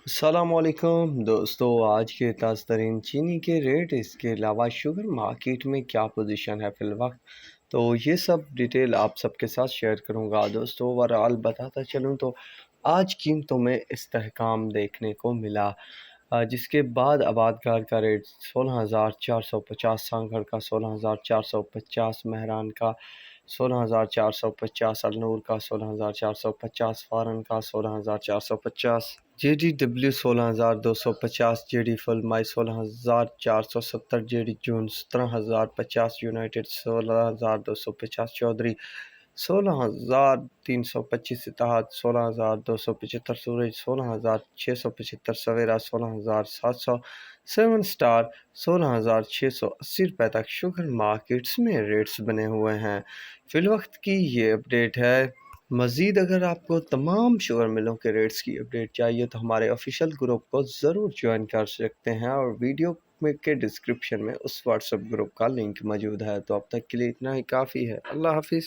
السلام علیکم دوستو، آج کے تازہ ترین چینی کے ریٹ، اس کے علاوہ شوگر مارکیٹ میں کیا پوزیشن ہے فی الوقت، تو یہ سب ڈیٹیل آپ سب کے ساتھ شیئر کروں گا دوستو۔ اوورآل بتاتا چلوں تو آج قیمتوں میں استحکام دیکھنے کو ملا، جس کے بعد آباد گار کا ریٹ 16,450، سانگھڑ کا 16,450، مہران کا 16,450، النور کا 16,450، فارن کا 16,450، J D W 16,250، J D فل مائی 16,470، جے ڈی جون 17,050، یونائٹڈ 16,250، چودھری 16,325، اتحاد 16,275، سورج 16,675، سویرا 16,700، سیون سٹار 16,680 روپے تک شوگر مارکیٹس میں ریٹس بنے ہوئے ہیں۔ فی الوقت کی یہ اپڈیٹ ہے۔ مزید اگر آپ کو تمام شوگر ملوں کے ریٹس کی اپڈیٹ چاہیے تو ہمارے آفیشیل گروپ کو ضرور جوائن کر سکتے ہیں، اور ویڈیو کے ڈسکرپشن میں اس واٹس ایپ گروپ کا لنک موجود ہے۔ تو اب تک کے لیے اتنا ہی کافی ہے۔ اللہ حافظ۔